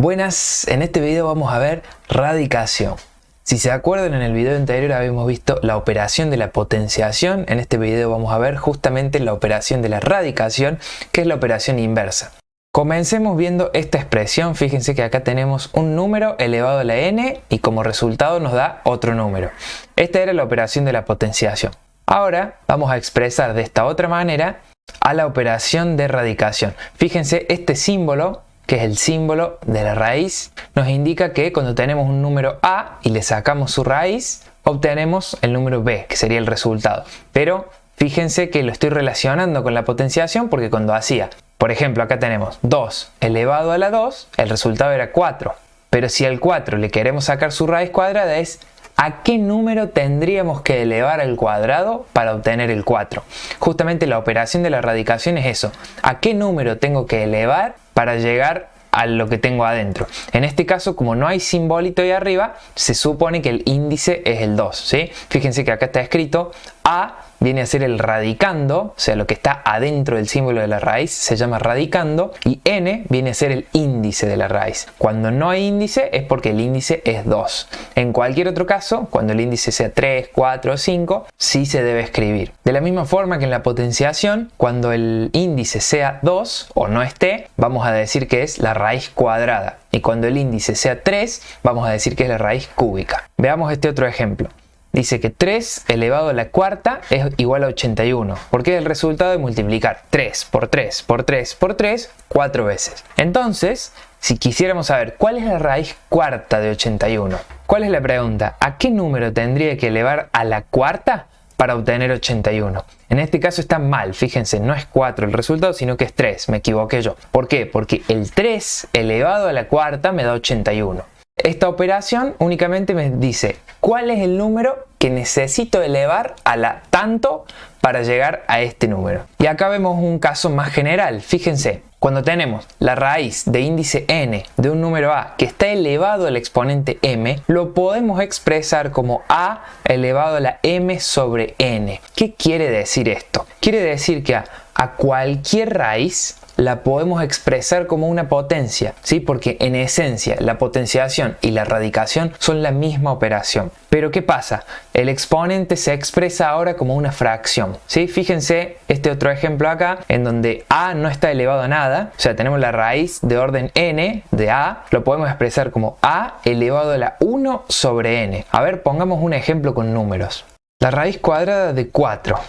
Buenas, en este video vamos a ver radicación. Si se acuerdan, en el video anterior habíamos visto la operación de la potenciación. En este video vamos a ver justamente la operación de la radicación, que es la operación inversa. Comencemos viendo esta expresión. Fíjense que acá tenemos un número elevado a la n y como resultado nos da otro número. Esta era la operación de la potenciación. Ahora vamos a expresar de esta otra manera a la operación de radicación. Fíjense, este símbolo, que es el símbolo de la raíz, nos indica que cuando tenemos un número a y le sacamos su raíz, obtenemos el número b, que sería el resultado. Pero fíjense que lo estoy relacionando con la potenciación porque cuando hacía, por ejemplo, acá tenemos 2 elevado a la 2, el resultado era 4. Pero si al 4 le queremos sacar su raíz cuadrada, es ¿a qué número tendríamos que elevar al cuadrado para obtener el 4? Justamente la operación de la radicación es eso. ¿A qué número tengo que elevar para llegar a lo que tengo adentro? En este caso, como no hay simbolito ahí arriba, se supone que el índice es el 2, ¿sí? Fíjense que acá está escrito a viene a ser el radicando, o sea, lo que está adentro del símbolo de la raíz se llama radicando, y n viene a ser el índice de la raíz. Cuando no hay índice es porque el índice es 2. En cualquier otro caso, cuando el índice sea 3, 4 o 5, sí se debe escribir. De la misma forma que en la potenciación, cuando el índice sea 2 o no esté, vamos a decir que es la raíz cuadrada. Y cuando el índice sea 3, vamos a decir que es la raíz cúbica. Veamos este otro ejemplo. Dice que 3 elevado a la cuarta es igual a 81, porque es el resultado de multiplicar 3 por 3 por 3 por 3 4 veces. Entonces, si quisiéramos saber cuál es la raíz cuarta de 81, ¿cuál es la pregunta? ¿A qué número tendría que elevar a la cuarta para obtener 81? En este caso está mal, fíjense, no es 4 el resultado, sino que es 3, me equivoqué yo. ¿Por qué? Porque el 3 elevado a la cuarta me da 81. Esta operación únicamente me dice cuál es el número que necesito elevar a la tanto para llegar a este número. Y acá vemos un caso más general. Fíjense, cuando tenemos la raíz de índice n de un número a que está elevado al exponente m, lo podemos expresar como a elevado a la m sobre n. ¿Qué quiere decir esto? Quiere decir que a cualquier raíz la podemos expresar como una potencia, ¿sí? Porque en esencia la potenciación y la radicación son la misma operación. Pero ¿qué pasa? El exponente se expresa ahora como una fracción, ¿sí? Fíjense este otro ejemplo acá, en donde a no está elevado a nada, o sea, tenemos la raíz de orden n de a, lo podemos expresar como a elevado a la 1 sobre n. A ver, pongamos un ejemplo con números. La raíz cuadrada de 4.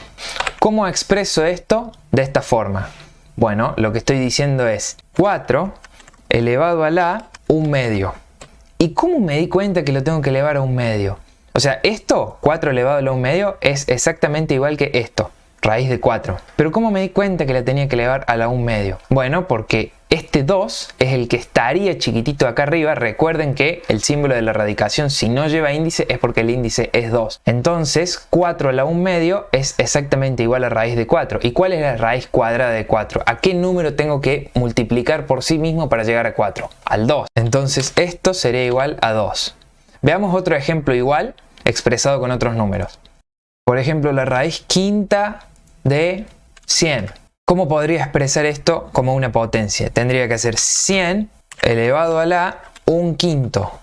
¿Cómo expreso esto de esta forma? Bueno, lo que estoy diciendo es 4 elevado a la 1 medio. ¿Y cómo me di cuenta que lo tengo que elevar a 1 medio? O sea, esto, 4 elevado a la 1 medio, es exactamente igual que esto, raíz de 4. Pero ¿cómo me di cuenta que la tenía que elevar a la 1 medio? Bueno, porque este 2 es el que estaría chiquitito acá arriba. Recuerden que el símbolo de la radicación, si no lleva índice, es porque el índice es 2. Entonces, 4 a la 1 medio es exactamente igual a raíz de 4. ¿Y cuál es la raíz cuadrada de 4? ¿A qué número tengo que multiplicar por sí mismo para llegar a 4? Al 2. Entonces, esto sería igual a 2. Veamos otro ejemplo igual, expresado con otros números. Por ejemplo, la raíz quinta de 100. ¿Cómo podría expresar esto como una potencia? Tendría que ser 100 elevado a la 1 quinto,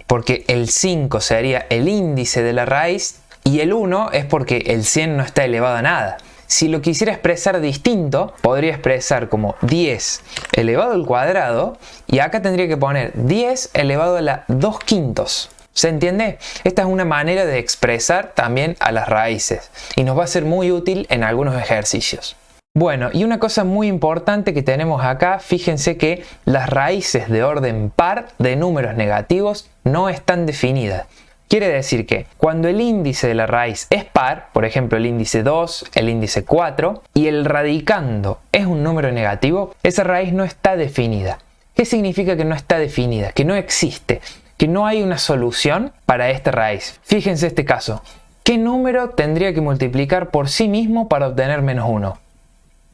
porque el 5 sería el índice de la raíz y el 1 es porque el 100 no está elevado a nada. Si lo quisiera expresar distinto, podría expresar como 10 elevado al cuadrado y acá tendría que poner 10 elevado a la 2 quintos. ¿Se entiende? Esta es una manera de expresar también a las raíces y nos va a ser muy útil en algunos ejercicios. Bueno, y una cosa muy importante que tenemos acá, fíjense que las raíces de orden par de números negativos no están definidas. Quiere decir que cuando el índice de la raíz es par, por ejemplo el índice 2, el índice 4, y el radicando es un número negativo, esa raíz no está definida. ¿Qué significa que no está definida? Que no existe, que no hay una solución para esta raíz. Fíjense este caso. ¿Qué número tendría que multiplicar por sí mismo para obtener menos 1?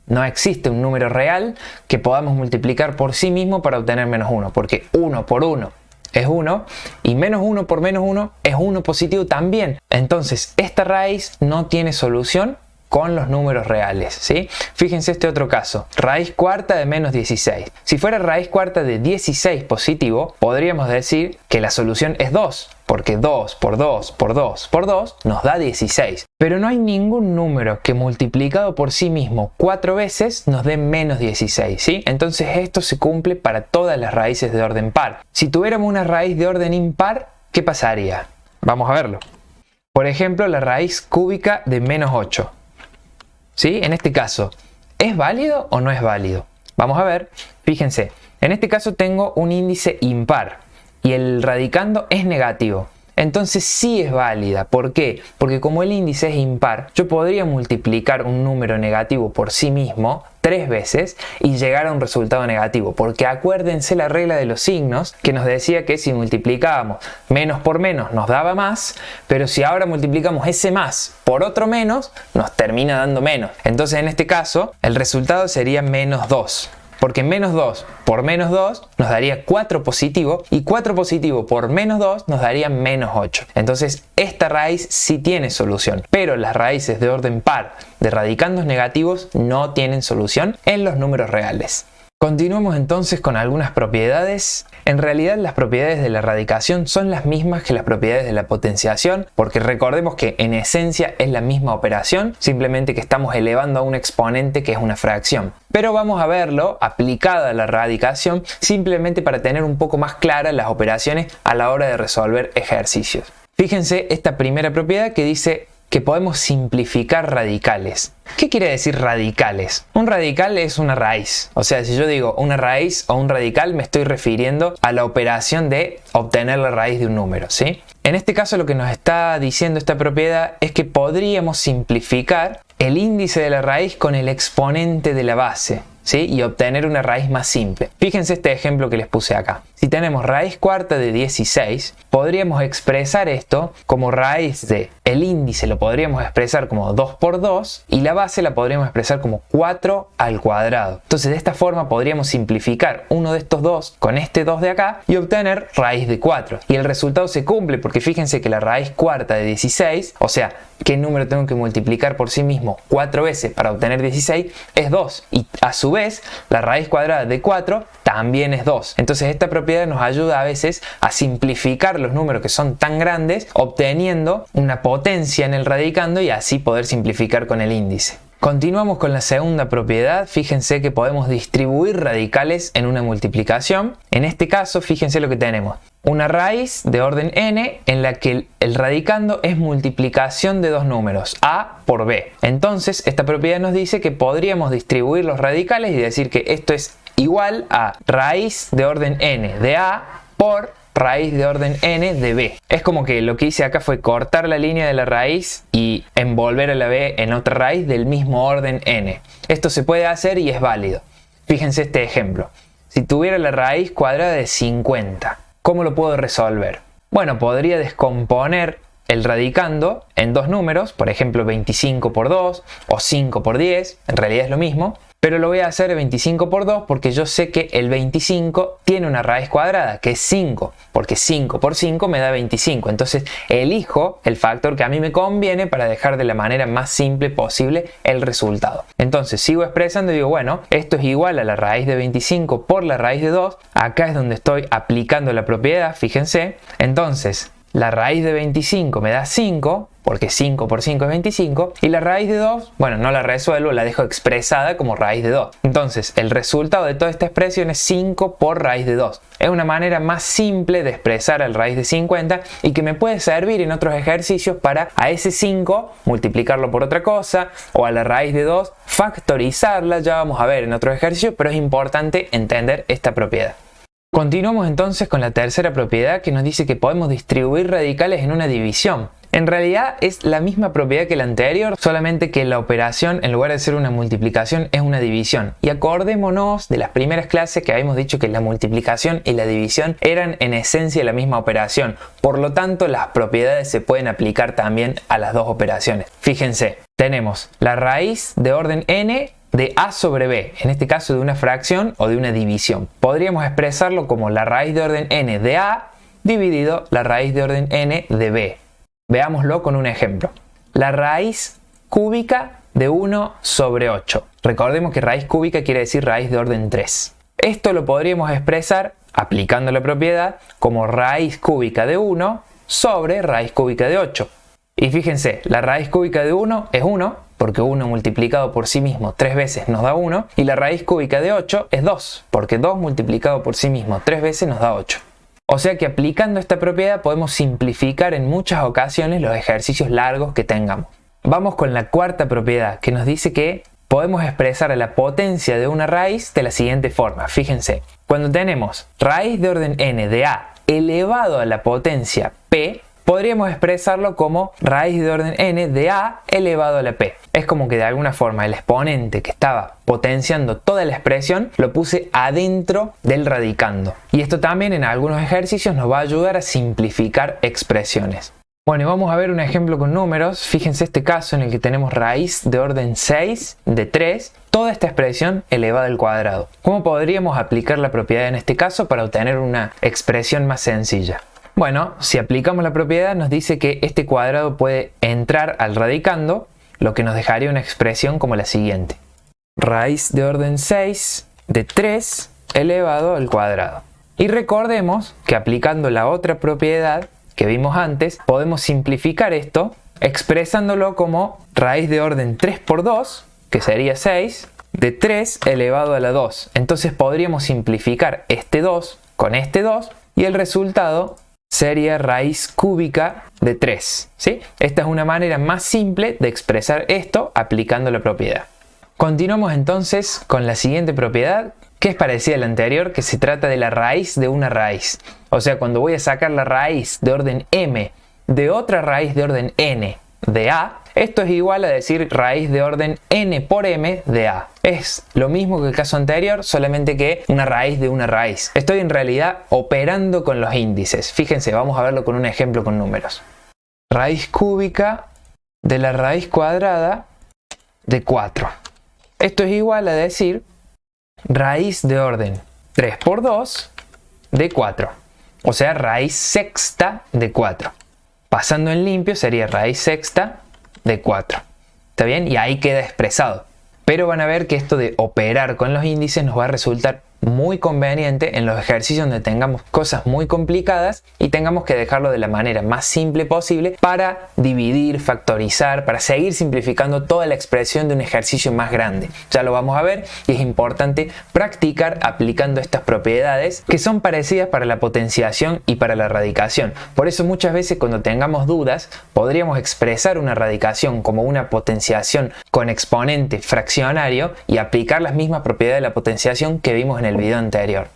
No existe un número real que podamos multiplicar por sí mismo para obtener menos 1, porque 1 por 1 es 1 y menos 1 por menos 1 es 1 positivo también. Entonces, esta raíz no tiene solución con los números reales, ¿sí? Fíjense este otro caso, raíz cuarta de menos 16. Si fuera raíz cuarta de 16 positivo, podríamos decir que la solución es 2, porque 2 por 2 por 2 por 2 nos da 16. Pero no hay ningún número que multiplicado por sí mismo 4 veces nos dé menos 16, ¿sí? Entonces esto se cumple para todas las raíces de orden par. Si tuviéramos una raíz de orden impar, ¿qué pasaría? Vamos a verlo. Por ejemplo, la raíz cúbica de menos 8. ¿Sí? En este caso, ¿es válido o no es válido? Vamos a ver. Fíjense, en este caso tengo un índice impar y el radicando es negativo. Entonces sí es válida. ¿Por qué? Porque como el índice es impar, yo podría multiplicar un número negativo por sí mismo 3 veces y llegar a un resultado negativo. Porque acuérdense la regla de los signos que nos decía que si multiplicábamos menos por menos nos daba más, pero si ahora multiplicamos ese más por otro menos, nos termina dando menos. Entonces en este caso el resultado sería menos 2. Porque menos 2 por menos 2 nos daría 4 positivo y 4 positivo por menos 2 nos daría menos 8. Entonces esta raíz sí tiene solución, pero las raíces de orden par de radicandos negativos no tienen solución en los números reales. Continuamos entonces con algunas propiedades. En realidad las propiedades de la radicación son las mismas que las propiedades de la potenciación, porque recordemos que en esencia es la misma operación, simplemente que estamos elevando a un exponente que es una fracción. Pero vamos a verlo aplicada a la radicación simplemente para tener un poco más claras las operaciones a la hora de resolver ejercicios. Fíjense esta primera propiedad que dice que podemos simplificar radicales. ¿Qué quiere decir radicales? Un radical es una raíz. O sea, si yo digo una raíz o un radical, me estoy refiriendo a la operación de obtener la raíz de un número, ¿sí? En este caso lo que nos está diciendo esta propiedad es que podríamos simplificar el índice de la raíz con el exponente de la base, ¿sí? Y obtener una raíz más simple. Fíjense este ejemplo que les puse acá. Si tenemos raíz cuarta de 16, podríamos expresar esto como raíz de el índice, lo podríamos expresar como 2 por 2 y la base la podríamos expresar como 4 al cuadrado. Entonces de esta forma podríamos simplificar uno de estos dos con este 2 de acá y obtener raíz de 4. Y el resultado se cumple porque fíjense que la raíz cuarta de 16, o sea, ¿qué número tengo que multiplicar por sí mismo 4 veces para obtener 16? Es 2. Y a su vez, la raíz cuadrada de 4 también es 2. Entonces esta propiedad nos ayuda a veces a simplificar los números que son tan grandes, obteniendo una potencia en el radicando y así poder simplificar con el índice. Continuamos con la segunda propiedad. Fíjense que podemos distribuir radicales en una multiplicación. En este caso, fíjense lo que tenemos. Una raíz de orden n en la que el radicando es multiplicación de dos números, a por b. Entonces, esta propiedad nos dice que podríamos distribuir los radicales y decir que esto es igual a raíz de orden n de a por raíz de orden n de b. Es como que lo que hice acá fue cortar la línea de la raíz y envolver a la b en otra raíz del mismo orden n. Esto se puede hacer y es válido. Fíjense este ejemplo. Si tuviera la raíz cuadrada de 50, ¿cómo lo puedo resolver? Bueno, podría descomponer el radicando en dos números, por ejemplo 25 por 2 o 5 por 10, en realidad es lo mismo. Pero lo voy a hacer 25 por 2 porque yo sé que el 25 tiene una raíz cuadrada que es 5, porque 5 por 5 me da 25. Entonces elijo el factor que a mí me conviene para dejar de la manera más simple posible el resultado. Entonces sigo expresando y digo, bueno, esto es igual a la raíz de 25 por la raíz de 2. Acá es donde estoy aplicando la propiedad, fíjense. Entonces la raíz de 25 me da 5, porque 5 por 5 es 25, y la raíz de 2, bueno, no la resuelvo, la dejo expresada como raíz de 2. Entonces, el resultado de toda esta expresión es 5 por raíz de 2. Es una manera más simple de expresar el raíz de 50 y que me puede servir en otros ejercicios para a ese 5 multiplicarlo por otra cosa, o a la raíz de 2 factorizarla, ya vamos a ver en otros ejercicios, pero es importante entender esta propiedad. Continuamos entonces con la tercera propiedad que nos dice que podemos distribuir radicales en una división. En realidad es la misma propiedad que la anterior, solamente que la operación en lugar de ser una multiplicación es una división. Y acordémonos de las primeras clases que habíamos dicho que la multiplicación y la división eran en esencia la misma operación. Por lo tanto, las propiedades se pueden aplicar también a las dos operaciones. Fíjense, tenemos la raíz de orden n de a sobre b, en este caso de una fracción o de una división. Podríamos expresarlo como la raíz de orden n de a dividido la raíz de orden n de b. Veámoslo con un ejemplo. La raíz cúbica de 1 sobre 8. Recordemos que raíz cúbica quiere decir raíz de orden 3. Esto lo podríamos expresar, aplicando la propiedad, como raíz cúbica de 1 sobre raíz cúbica de 8. Y fíjense, la raíz cúbica de 1 es 1, porque 1 multiplicado por sí mismo 3 veces nos da 1, y la raíz cúbica de 8 es 2, porque 2 multiplicado por sí mismo 3 veces nos da 8. O sea que aplicando esta propiedad podemos simplificar en muchas ocasiones los ejercicios largos que tengamos. Vamos con la cuarta propiedad, que nos dice que podemos expresar la potencia de una raíz de la siguiente forma. Fíjense, cuando tenemos raíz de orden n de a elevado a la potencia p, podríamos expresarlo como raíz de orden n de a elevado a la p. Es como que de alguna forma el exponente que estaba potenciando toda la expresión lo puse adentro del radicando. Y esto también en algunos ejercicios nos va a ayudar a simplificar expresiones. Bueno, y vamos a ver un ejemplo con números. Fíjense este caso en el que tenemos raíz de orden 6 de 3, toda esta expresión elevada al cuadrado. ¿Cómo podríamos aplicar la propiedad en este caso para obtener una expresión más sencilla? Bueno, si aplicamos la propiedad nos dice que este cuadrado puede entrar al radicando, lo que nos dejaría una expresión como la siguiente. Raíz de orden 6 de 3 elevado al cuadrado. Y recordemos que aplicando la otra propiedad que vimos antes, podemos simplificar esto expresándolo como raíz de orden 3 por 2, que sería 6, de 3 elevado a la 2. Entonces podríamos simplificar este 2 con este 2 y el resultado sería raíz cúbica de 3. ¿Sí? Esta es una manera más simple de expresar esto aplicando la propiedad. Continuamos entonces con la siguiente propiedad, que es parecida a la anterior, que se trata de la raíz de una raíz. O sea, cuando voy a sacar la raíz de orden m de otra raíz de orden n de a, esto es igual a decir raíz de orden n por m de a. Es lo mismo que el caso anterior, solamente que una raíz de una raíz. Estoy en realidad operando con los índices. Fíjense, vamos a verlo con un ejemplo con números. Raíz cúbica de la raíz cuadrada de 4. Esto es igual a decir raíz de orden 3 por 2 de 4. O sea, raíz sexta de 4. Pasando en limpio sería raíz sexta de 4. ¿Está bien? Y ahí queda expresado. Pero van a ver que esto de operar con los índices nos va a resultar muy conveniente en los ejercicios donde tengamos cosas muy complicadas y tengamos que dejarlo de la manera más simple posible para dividir, factorizar, para seguir simplificando toda la expresión de un ejercicio más grande. Ya lo vamos a ver y es importante practicar aplicando estas propiedades que son parecidas para la potenciación y para la radicación. Por eso muchas veces cuando tengamos dudas podríamos expresar una radicación como una potenciación con exponente fraccionario y aplicar las mismas propiedades de la potenciación que vimos en el video anterior.